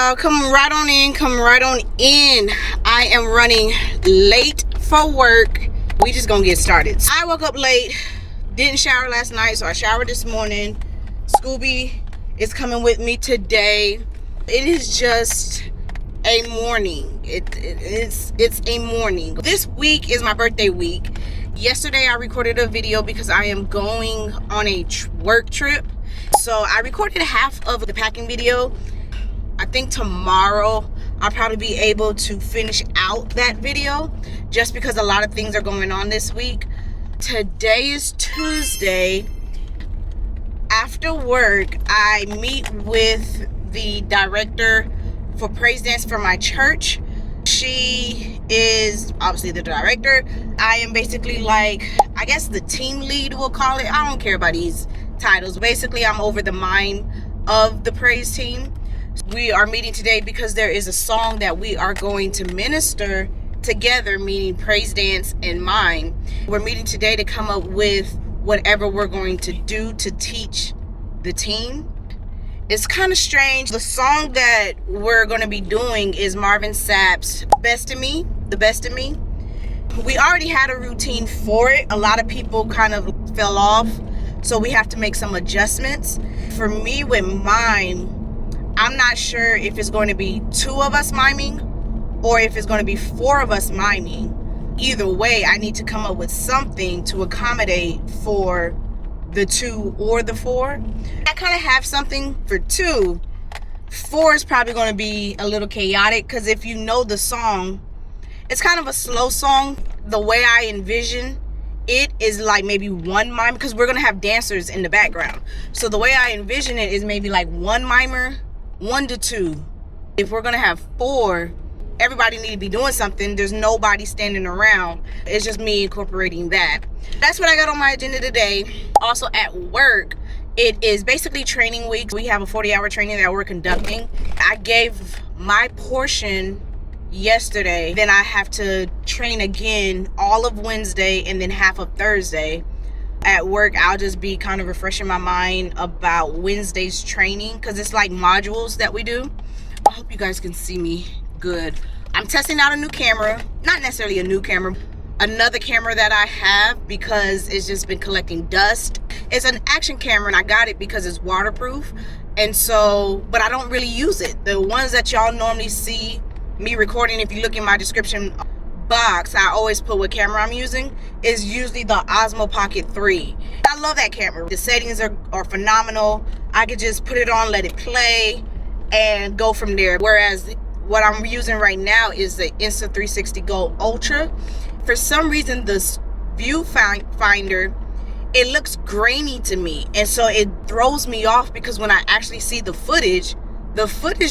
y'all. Come right on in. Come right on in. I am running late for work. We just gonna get started. I woke up late. Didn't shower last night, so I showered this morning. Scooby is coming with me today. It is just a morning. It's a morning. This week is my birthday week. Yesterday I recorded a video because I am going on a work trip. So I recorded half of the packing video. I think tomorrow I'll probably be able to finish out that video just because a lot of things are going on this week. Today is Tuesday. After work, I meet with the director for praise dance for my church. She is obviously the director. I am basically like, I guess the team lead, we'll call it. I don't care about these titles. Basically, I'm over the mind of the praise team. We are meeting today because there is a song that we are going to minister together, meaning praise dance and mime. We're meeting today to come up with whatever we're going to do to teach the team. It's kind of strange. The song that we're going to be doing is Marvin Sapp's Best of Me, The Best of Me. We already had a routine for it. A lot of people kind of fell off, so we have to make some adjustments. For me with mime, I'm not sure if it's going to be 2 of us miming or if it's going to be 4 of us miming. Either way, I need to come up with something to accommodate for the 2 or the 4. I kind of have something for 2. 4 is probably going to be a little chaotic because if you know the song, it's kind of a slow song. The way I envision it is like maybe 1 mime because we're going to have dancers in the background. So the way I envision it is maybe like 1 mimer, 1 to 2. If we're going to have 4, everybody need to be doing something. There's nobody standing around. It's just me incorporating that. That's what I got on my agenda today. Also at work, it is basically training week. We have a 40-hour training that we're conducting. I gave my portion yesterday. Then I have to train again all of Wednesday and then half of Thursday. At work, I'll just be kind of refreshing my mind about Wednesday's training because it's like modules that we do. I hope you guys can see me good. I'm testing out a new camera. Not necessarily a new camera. Another camera that I have because it's just been collecting dust. It's an action camera and I got it because it's waterproof. And so, but I don't really use it. The ones that y'all normally see me recording, if you look in my description box, I always put what camera I'm using, is usually the Osmo Pocket 3. I love that camera. The settings are phenomenal. I could just put it on, let it play, and go from there. Whereas what I'm using right now is the Insta360 Go Ultra. For some reason, this viewfinder, it looks grainy to me, and so it throws me off because when I actually see the footage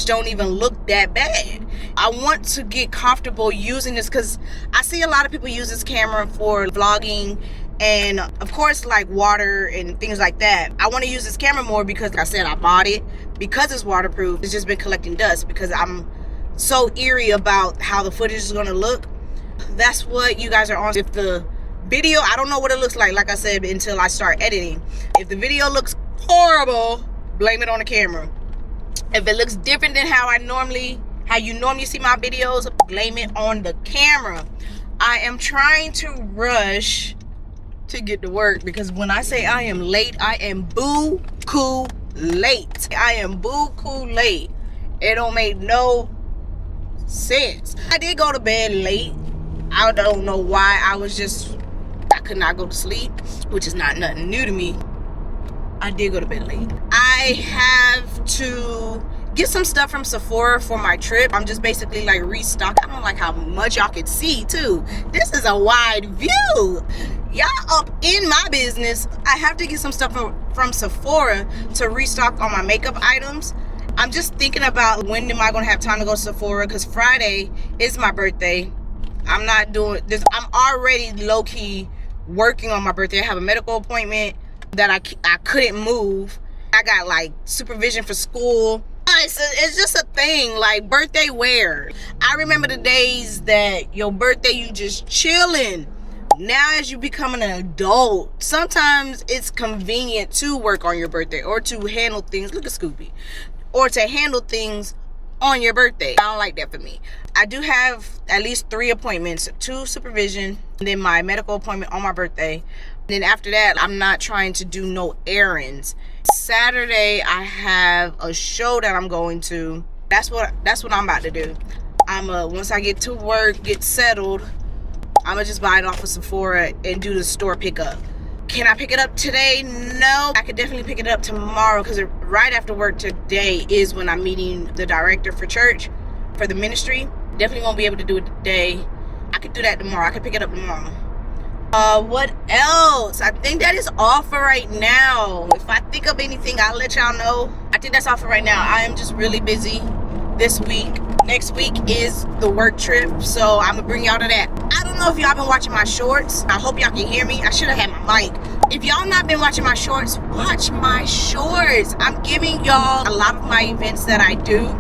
don't even look that bad. I want to get comfortable using this because I see a lot of people use this camera for vlogging and of course like water and things like that. I want to use this camera more because like I said, I bought it because it's waterproof. It's just been collecting dust because I'm so eerie about how the footage is going to look. That's what you guys are on. If the video, I don't know what it looks like I said, until I start editing. If the video looks horrible, blame it on the camera. If it looks different than how you normally see my videos, blame it on the camera. I am trying to rush to get to work because when I say I am late, I am boo-coo late. I am boo-coo late. It don't make no sense. I did go to bed late. I don't know why. I could not go to sleep, which is not nothing new to me. I did go to bed late. I have to get some stuff from Sephora for my trip. I'm just basically like restocking. I don't like how much y'all can see too. This is a wide view. Y'all up in my business. I have to get some stuff from Sephora to restock on my makeup items. I'm just thinking about when am I going to have time to go to Sephora because Friday is my birthday. I'm not doing this. I'm already low-key working on my birthday. I have a medical appointment that I couldn't move. I got like supervision for school. It's just a thing, like birthday wear. I remember the days that your birthday you just chilling. Now as you become an adult, sometimes it's convenient to work on your birthday or to handle things. Look at Scooby. Or to handle things on your birthday. I don't like that for me. I do have at least 3 appointments, 2 supervision, and then my medical appointment on my birthday. Then after that, I'm not trying to do no errands. Saturday, I have a show that I'm going to. That's what I'm about to do. Once I get to work, get settled, I'ma just buy it off of Sephora and do the store pickup. Can I pick it up today? No. I could definitely pick it up tomorrow, because right after work today is when I'm meeting the director for church, for the ministry. Definitely won't be able to do it today. I could do that tomorrow. I could pick it up tomorrow. What else? I think that is all for right now. If I think of anything, I'll let y'all know. I think that's all for right now. I am just really busy this week. Next week is the work trip, so I'm gonna bring y'all to that. I don't know if y'all been watching my shorts. I hope y'all can hear me. I should have had my mic. If y'all not been watching my shorts, watch my shorts. I'm giving y'all a lot of my events that I do.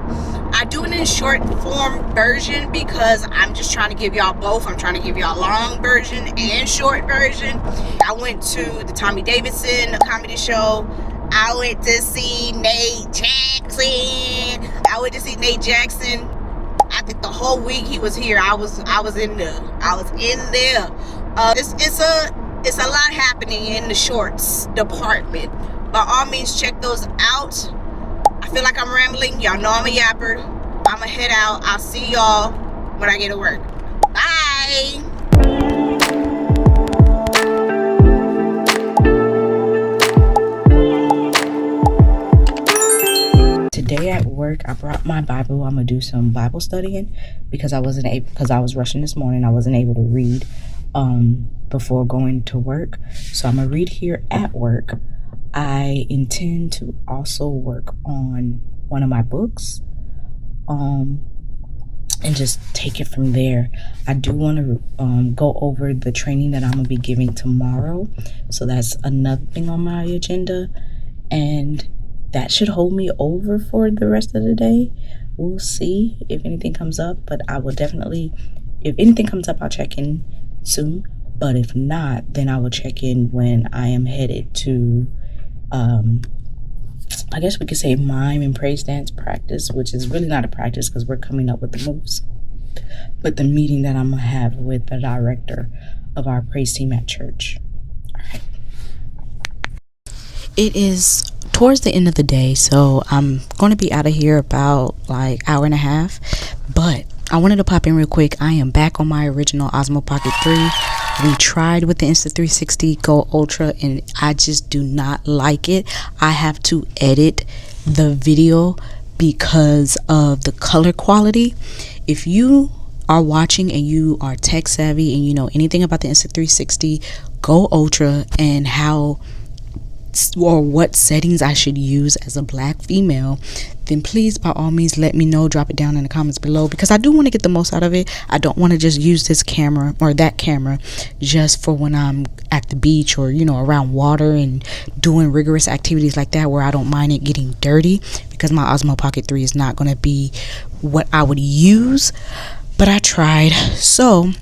I do it in short form version because I'm just trying to give y'all both. I'm trying to give y'all long version and short version. I went to the Tommy Davidson comedy show. I went to see Nate Jackson. I think the whole week he was here, I was in there. It's a lot happening in the shorts department. By all means, check those out. I feel like I'm rambling. Y'all know I'm a yapper. I'ma head out. I'll see y'all when I get to work. Bye. Today at work, I brought my Bible. I'm gonna do some Bible studying because I was rushing this morning. I wasn't able to read before going to work. So I'm gonna read here at work. I intend to also work on one of my books and just take it from there. I do want to go over the training that I'm gonna be giving tomorrow. So that's another thing on my agenda, and that should hold me over for the rest of the day. We'll see if anything comes up, but I will definitely, if anything comes up, I'll check in soon. But if not, then I will check in when I am headed to I guess we could say mime and praise dance practice, which is really not a practice because we're coming up with the moves, but the meeting that I'm gonna have with the director of our praise team at church. All right. It is towards the end of the day, so I'm going to be out of here about like hour and a half, but I wanted to pop in real quick. I am back on my original Osmo Pocket 3. We tried with the Insta360 Go Ultra and I just do not like it. I have to edit the video because of the color quality. If you are watching and you are tech savvy and you know anything about the Insta360 Go Ultra and how or what settings I should use as a black female, then please by all means let me know. Drop it down in the comments below because I do want to get the most out of it. I don't want to just use this camera or that camera just for when I'm at the beach or around water and doing rigorous activities like that where I don't mind it getting dirty, because my Osmo Pocket 3 is not going to be what I would use. But I tried, so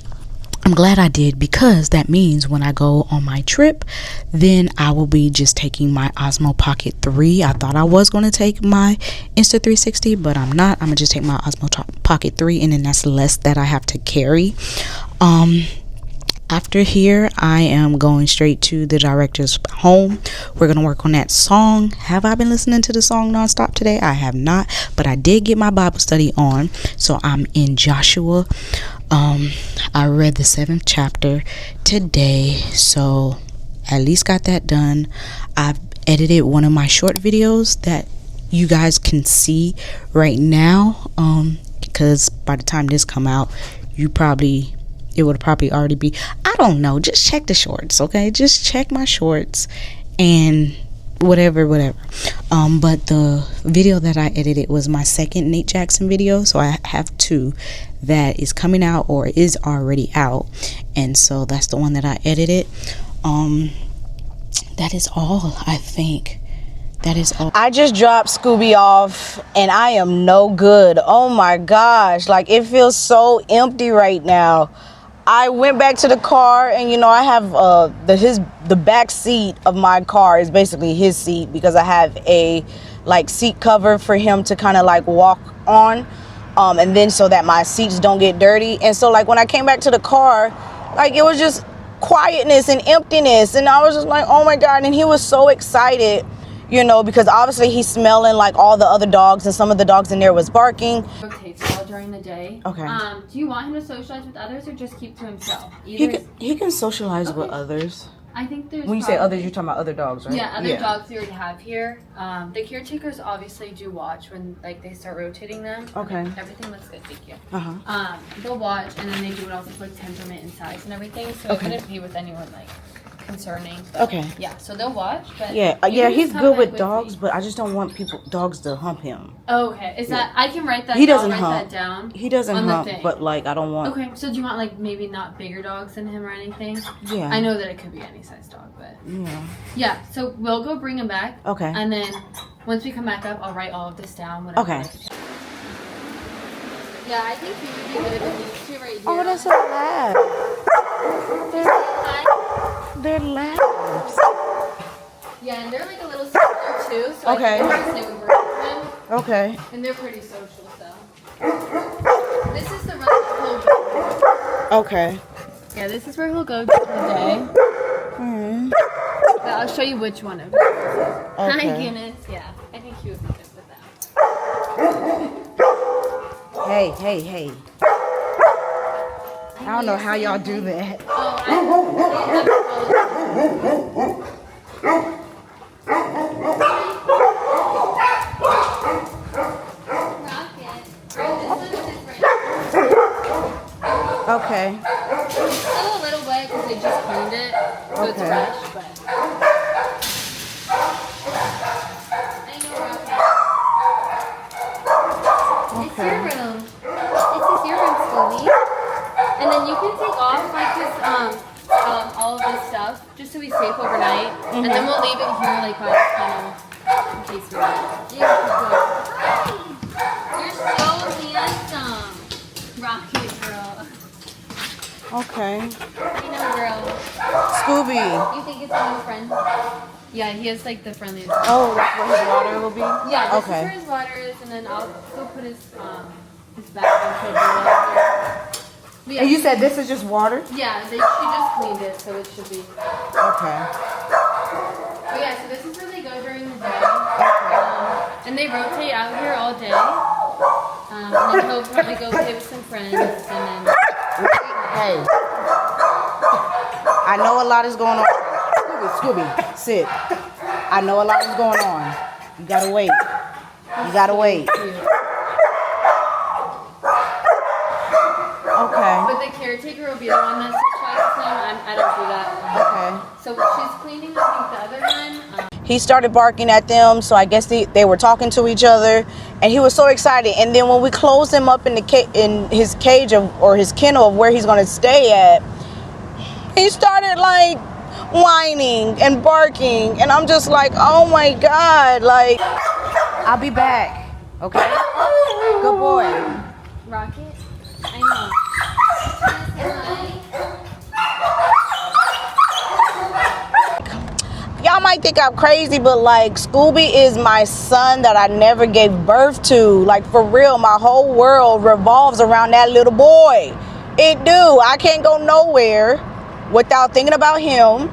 I'm glad I did, because that means when I go on my trip, then I will be just taking my Osmo Pocket 3. I thought I was going to take my Insta360, but I'm not. I'm going to just take my Osmo Pocket 3, and then that's less that I have to carry. After here, I am going straight to the director's home. We're going to work on that song. Have I been listening to the song nonstop today? I have not, but I did get my Bible study on. So I'm in Joshua. I read the 7th chapter today, so at least got that done. I've edited one of my short videos that you guys can see right now, because by the time this come out, it would probably already be, I don't know, just check the shorts, okay? Just check my shorts and whatever. But the video that I edited was my second Nate Jackson video, so I have 2 that is coming out or is already out, and so that's the one that I edited. That is all. I think that is all. I just dropped Scooby off and I am no good. Oh my gosh, like it feels so empty right now. I went back to the car, and I have the back seat of my car is basically his seat because I have a like seat cover for him to kind of like walk on, and then so that my seats don't get dirty. And so like when I came back to the car, like it was just quietness and emptiness, and I was just like, oh my God. And he was so excited, you know, because obviously he's smelling like all the other dogs, and some of the dogs in there was barking. Rotates all during the day. Okay. Do you want him to socialize with others or just keep to himself? He can socialize with others. I think there's. When you say others, you're talking about other dogs, right? Yeah, other dogs we already have here. The caretakers obviously do watch when like they start rotating them. Okay. Everything looks good, thank you. Uh-huh. They'll watch, and then they do it off of like temperament and size and everything. So it wouldn't be with anyone like concerning. But, okay. Yeah, so they'll watch. But yeah, he's good with dogs, but I just don't want dogs to hump him. Oh, okay. Is that I can write that? He doesn't write hump. That down. He doesn't hump, but like I don't want. Okay, so do you want like maybe not bigger dogs than him or anything? Yeah. I know that it could be any size dog, but yeah. Yeah. So we'll go bring him back. Okay. And then once we come back up, I'll write all of this down. Whatever. Okay. Yeah, I think he would be good with these two right here. Oh, that's so loud. They're labs. Yeah, and they're like a little smaller too, so okay. I think they would work with them. Okay. And they're pretty social, so. This is the run he'll go. Okay. Yeah, this is where he'll go during the day. Mm. But I'll show you which one of them. Okay. Hi, Guinness. Yeah, I think he would be good with that. Hey. I don't know how y'all do that. Okay. It's still a little wet because they just cleaned it, so it's fresh, but. I know, Rocket. It's your room. This is your room, Scooby. And then you can take off like this, all of this stuff, just so he's safe overnight. And then we'll leave it here like by the kennel in case we want. You're so handsome, Rocket girl. Okay. I know, girl. Scooby. You think it's a new friend? Yeah, he has like the friendliest. Oh, that's where his water will be? Yeah, this is where his water is, and then I'll go put his bag in. Yeah. And you said this is just water? Yeah, she just cleaned it, so it should be. Okay. But yeah, so this is where they go during the day. Okay. And they rotate out here all day. And then he'll probably go play with some friends, and then. Hey. I know a lot is going on. Scooby, sit. I know a lot is going on. You gotta wait. You gotta wait. Okay. But the caretaker will be the one that socializes him. I don't do that. Okay. So she's cleaning, I think, the other one. He started barking at them, so I guess they were talking to each other, and he was so excited. And then when we closed him up in his cage or his kennel of where he's gonna stay at, he started like whining and barking, and I'm just like, oh my God, like, I'll be back, okay? Good boy. Rocket? I know. Y'all might think I'm crazy, but like Scooby is my son that I never gave birth to. Like for real, my whole world revolves around that little boy. It do. I can't go nowhere without thinking about him.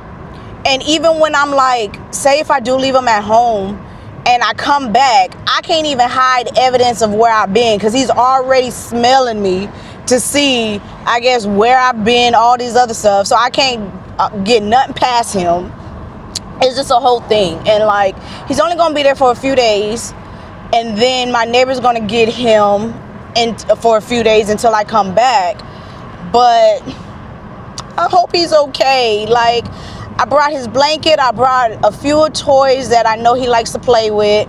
And even when I'm like, say if I do leave him at home and I come back, I can't even hide evidence of where I've been because he's already smelling me to see, I guess, where I've been, all these other stuff. So I can't get nothing past him. It's just a whole thing. And like, he's only gonna be there for a few days, and then my neighbor's gonna get him for a few days until I come back. But I hope he's okay. Like, I brought his blanket, I brought a few toys that I know he likes to play with.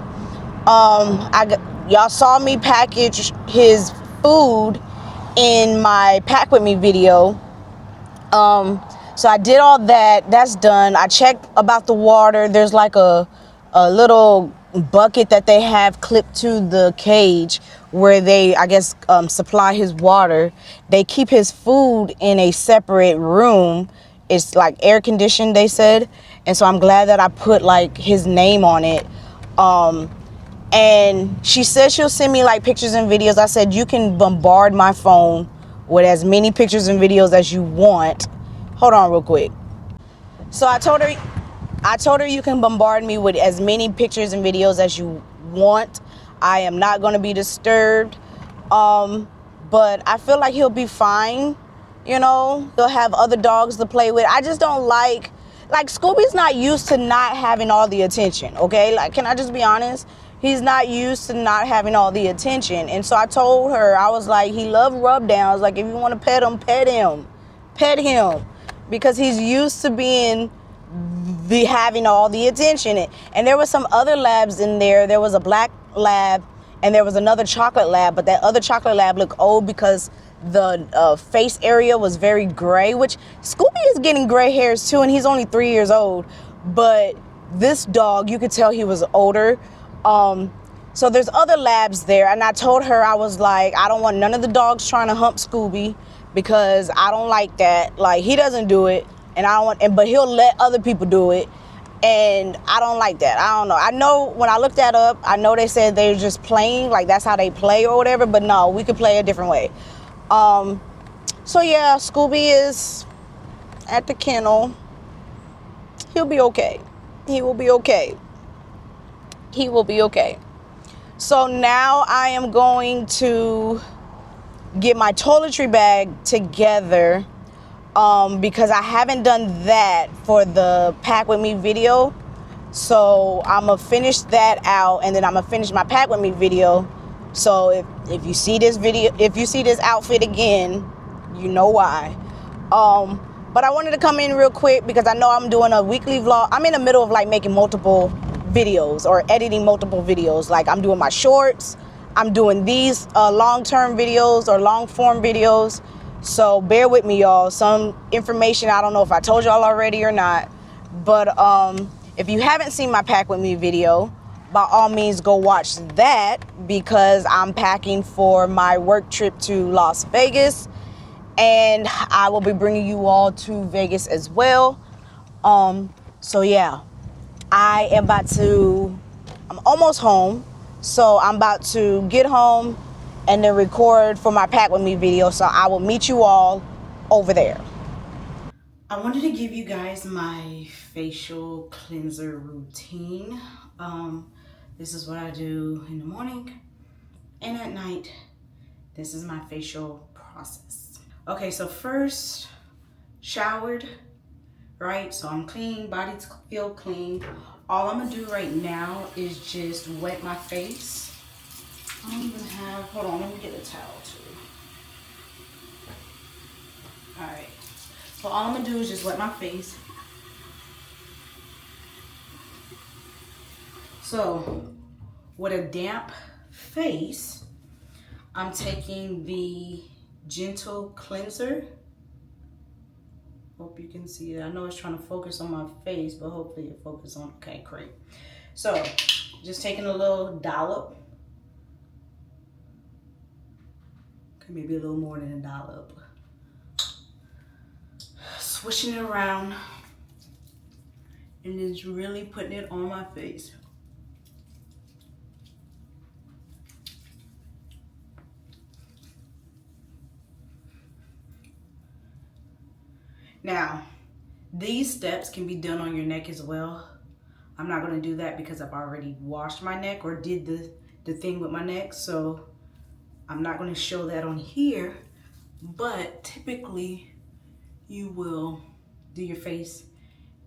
Y'all saw me package his food in my Pack With Me video. So I did all that. That's done. I checked about the water. There's like a little bucket that they have clipped to the cage where they, I guess, supply his water. They keep his food in a separate room. It's like air conditioned, they said. And so I'm glad that I put like his name on it. And she said she'll send me like pictures and videos. I said, you can bombard my phone with as many pictures and videos as you want. Hold on real quick. So I told her you can bombard me with as many pictures and videos as you want. I am not going to be disturbed. But I feel like he'll be fine. You know, he'll have other dogs to play with. I just don't like Scooby's not used to not having all the attention, okay? Like, can I just be honest? He's not used to not having all the attention. And so I told her, I was like, he loves rub downs. Like, if you want to pet him, pet him. Pet him. Because he's used to being having all the attention. And there were some other labs in there. There was a black lab and there was another chocolate lab, but that other chocolate lab looked old because the face area was very gray, which Scooby is getting gray hairs too, and he's only 3 years old. But this dog, you could tell he was older. So there's other labs there, and I told her, I was like, I don't want none of the dogs trying to hump Scooby because I don't like that. Like, he doesn't do it, and I don't want, but he'll let other people do it. And I don't like that. I don't know. I know when I looked that up, I know they said they're just playing, like that's how they play or whatever, but no, we could play a different way. So yeah, Scooby is at the kennel. He'll be okay. He will be okay. He will be okay. So now I am going to get my toiletry bag together. Because I haven't done that for the pack with me video. So I'm gonna finish that out, and then I'm gonna finish my pack with me video. So if you see this video, if you see this outfit again, you know why. But I wanted to come in real quick because I know I'm doing a weekly vlog. I'm in the middle of like making multiple videos or editing multiple videos. Like, I'm doing my shorts, I'm doing these long-term videos or long-form videos. So bear with me, y'all. Some information, I don't know if I told y'all already or not, but if you haven't seen my pack with me video, by all means go watch that, because I'm packing for my work trip to Las Vegas, and I will be bringing you all to Vegas as well. So yeah, I'm almost home, so I'm about to get home and then record for my pack with me video. So I will meet you all over there. I wanted to give you guys my facial cleanser routine. This is what I do in the morning and at night. This is my facial process. Okay, so first, showered, right? So I'm clean, body's feel clean. All I'm gonna do right now is just wet my face. I don't even have, hold on, let me get a towel too. All right, so all I'm gonna do is just wet my face. So with a damp face, I'm taking the Gentle Cleanser. Hope you can see it. I know it's trying to focus on my face, but hopefully it focuses on, okay, great. So just taking a little dollop. Maybe a little more than a dollop. Swishing it around and just really putting it on my face. Now, these steps can be done on your neck as well. I'm not going to do that because I've already washed my neck or did the thing with my neck, so I'm not going to show that on here, but typically you will do your face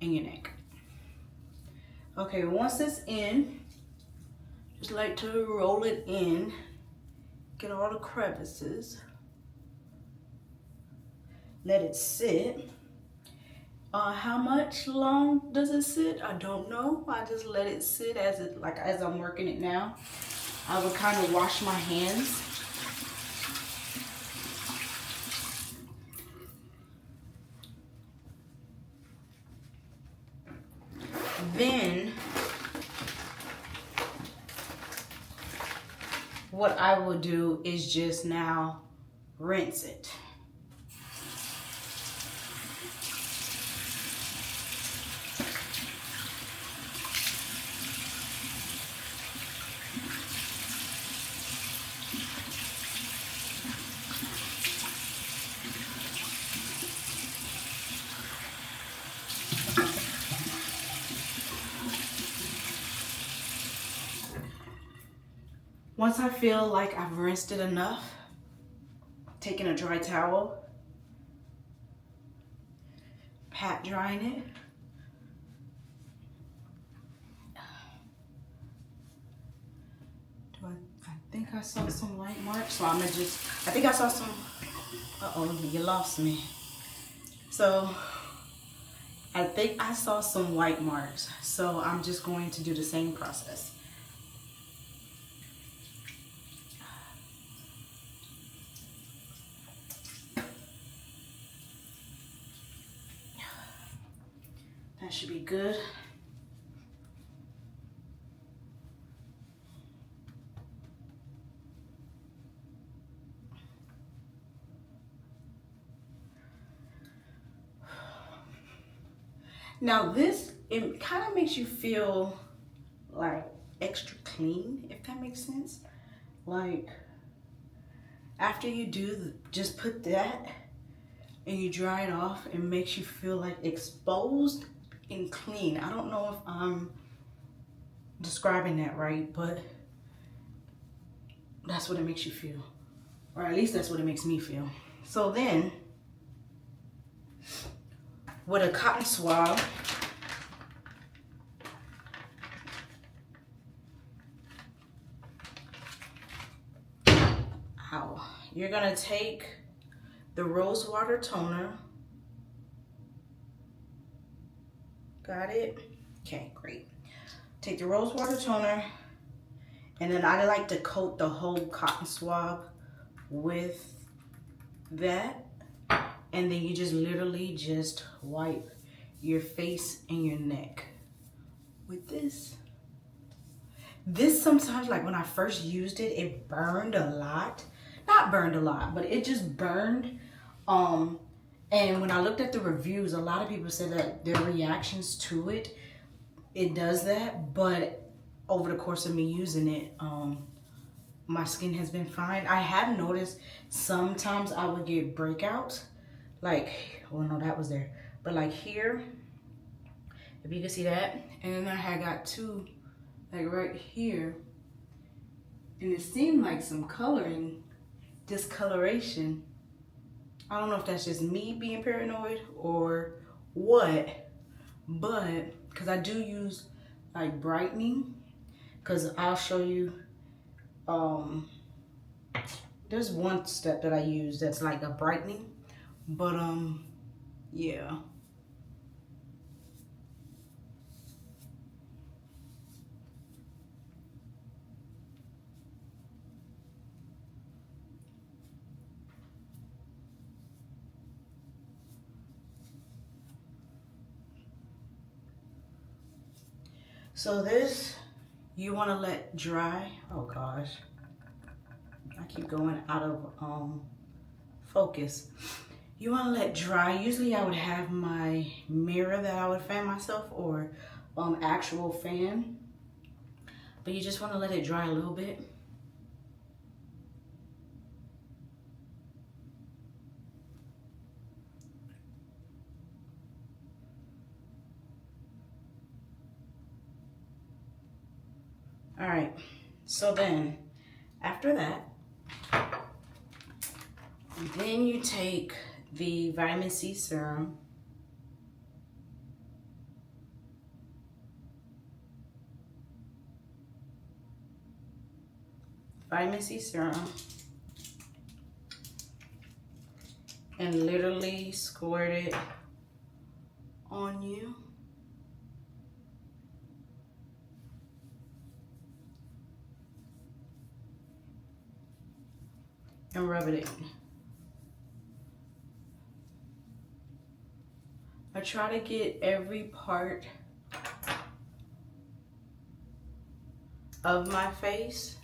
and your neck. Okay, once it's in, just like to roll it in, get all the crevices, let it sit. How much long does it sit? I don't know. I just let it sit as I'm working it now. I would kind of wash my hands. Then what I will do is just now rinse it. Once I feel like I've rinsed it enough, taking a dry towel, pat drying it. I think I saw some white marks, so I'm gonna just, I think I saw some, uh-oh, you lost me. So I think I saw some white marks, so I'm just going to do the same process. That should be good. Now this, it kind of makes you feel like extra clean, if that makes sense. Like after you do, just put that and you dry it off, it makes you feel like exposed and clean. I don't know if I'm describing that right, but that's what it makes you feel. Or at least that's what it makes me feel. So then, with a cotton swab, you're gonna take the rose water toner. Got it? Okay, great. Take the rose water toner, and then I like to coat the whole cotton swab with that. And then you just literally just wipe your face and your neck with this. This sometimes, like when I first used it, it burned a lot. Not burned a lot, but it just burned. And when I looked at the reviews, a lot of people said that their reactions to it, it does that. But over the course of me using it, my skin has been fine. I have noticed sometimes I would get breakouts. Like, well, no, that was there. But like here, if you can see that. And then I had got two, like right here. And it seemed like some coloring, discoloration. I don't know if that's just me being paranoid or what. But, because I do use like brightening. Because I'll show you, there's one step that I use that's like a brightening. But yeah. So this, you want to let dry. Oh gosh, I keep going out of focus. You want to let dry. Usually I would have my mirror that I would fan myself, or actual fan. But you just want to let it dry a little bit. All right, so then after that, then you take the vitamin C serum. Vitamin C serum. And literally squirt it on you. And rub it in. I try to get every part of my face.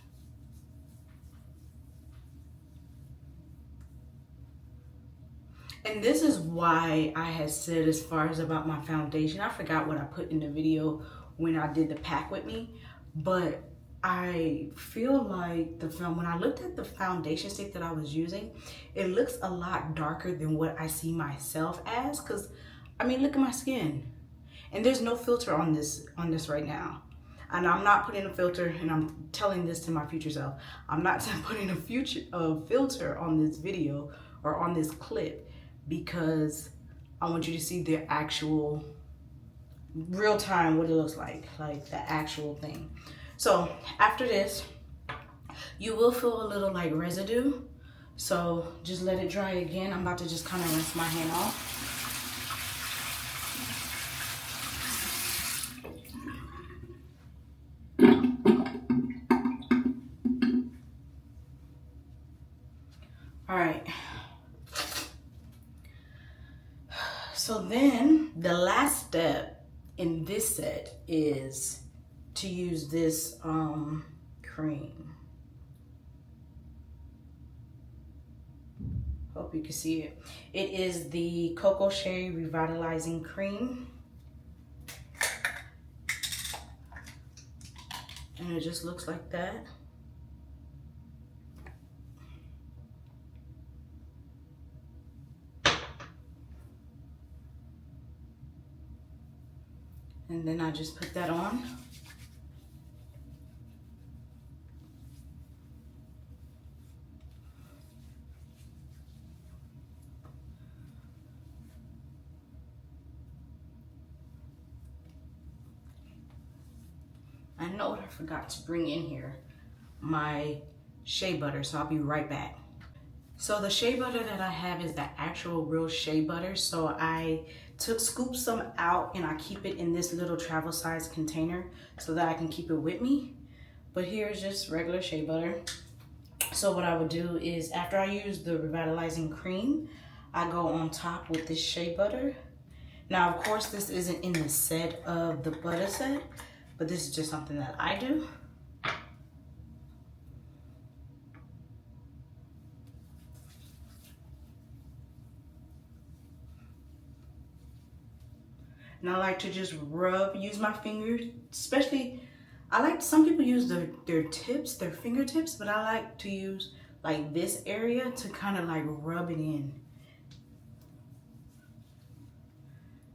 And this is why I had said as far as about my foundation, I forgot what I put in the video when I did the pack with me, but I feel like the film, when I looked at the foundation stick that I was using, it looks a lot darker than what I see myself as, because I mean, look at my skin. And there's no filter on this right now. And I'm not putting a filter, and I'm telling this to my future self, I'm not putting a filter on this video or on this clip, because I want you to see the actual real time what it looks like the actual thing. So after this, you will feel a little like residue, so just let it dry again. I'm about to just kind of rinse my hand off. All right, so then the last step in this set is to use this cream. Hope you can see it. It is the Cocoa Shea Revitalizing Cream. And it just looks like that. And then I just put that on. I know I forgot to bring in here my shea butter, so I'll be right back. So the shea butter that I have is the actual real shea butter. So I scooped some out, and I keep it in this little travel size container so that I can keep it with me. But here's just regular shea butter. So what I would do is, after I use the revitalizing cream, I go on top with this shea butter. Now, of course, this isn't in the set of the butter set, but this is just something that I do. And I like to just use my fingers, especially, some people use their fingertips, but I like to use like this area to kind of like rub it in.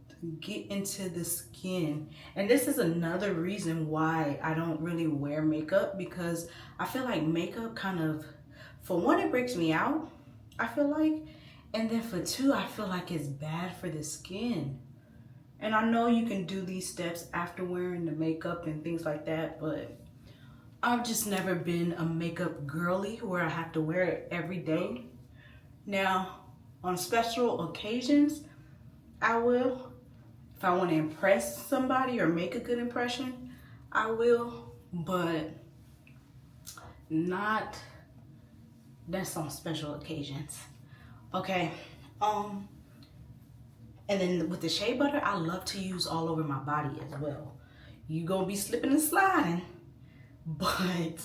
To get into the skin. And this is another reason why I don't really wear makeup, because I feel like makeup kind of, for one, it breaks me out, I feel like, and then for two, I feel like it's bad for the skin. And I know you can do these steps after wearing the makeup and things like that, but I've just never been a makeup girly where I have to wear it every day. Now, on special occasions, I will. If I want to impress somebody or make a good impression, I will, but that's on special occasions. Okay, and then with the shea butter, I love to use all over my body as well. You gonna be slipping and sliding, but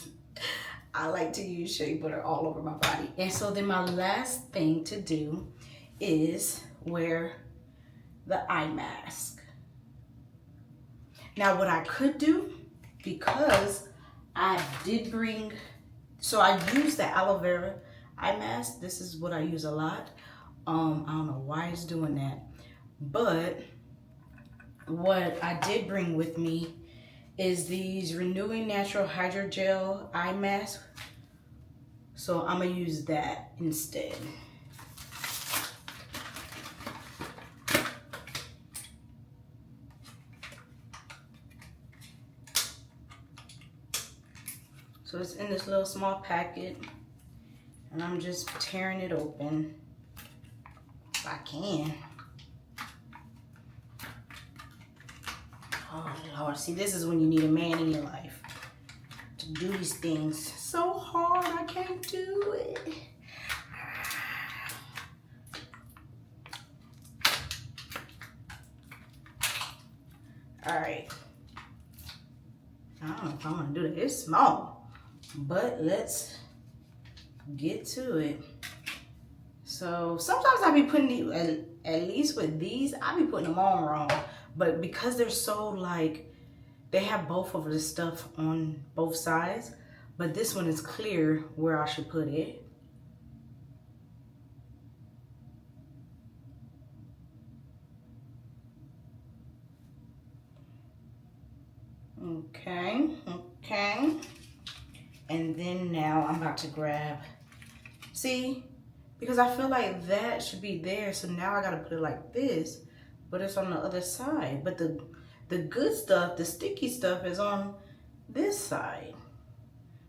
I like to use shea butter all over my body. And so then my last thing to do is wear the eye mask. Now what I could do, because I did bring, so I use the aloe vera eye mask. This is what I use a lot. I don't know why it's doing that. But what I did bring with me is these Renewing Natural Hydrogel eye mask. So I'm gonna use that instead. So it's in this little small packet, and I'm just tearing it open if I can. Oh Lord, see, this is when you need a man in your life to do these things. So hard, I can't do it. All right. I don't know if I'm gonna do it. It's small, but let's get to it. So sometimes I be putting these, at least with these, I be putting them on wrong. But because they're so like, they have both of the stuff on both sides, but this one is clear where I should put it. Okay. And then now I'm about to grab, see, because I feel like that should be there. So now I gotta put it like this, but it's on the other side. But the good stuff, the sticky stuff is on this side.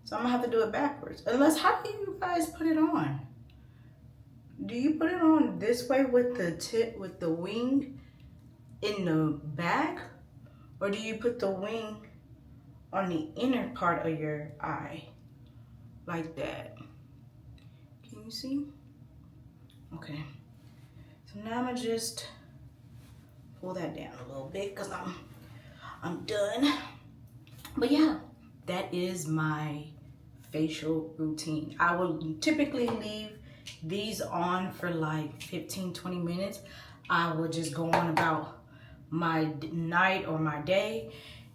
So I'm gonna have to do it backwards. Unless, how do you guys put it on? Do you put it on this way with the tip, with the wing in the back? Or do you put the wing on the inner part of your eye? Like that. Can you see? Okay. So now I'm gonna just pull that down a little bit because I'm done. But yeah, that is my facial routine. I will typically leave these on for like 15-20 minutes. I will just go on about my night or my day,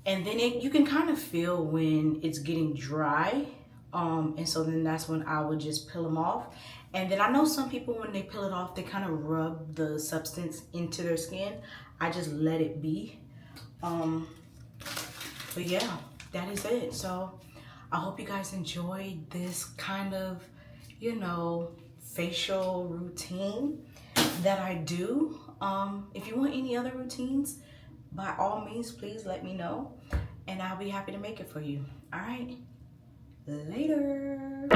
and then you can kind of feel when it's getting dry, and so then that's when I would just peel them off. And then I know some people, when they peel it off, they kind of rub the substance into their skin. I just let it be. But yeah, that is it. So I hope you guys enjoyed this kind of, you know, facial routine that I do. If you want any other routines, by all means, please let me know, and I'll be happy to make it for you. All right, later.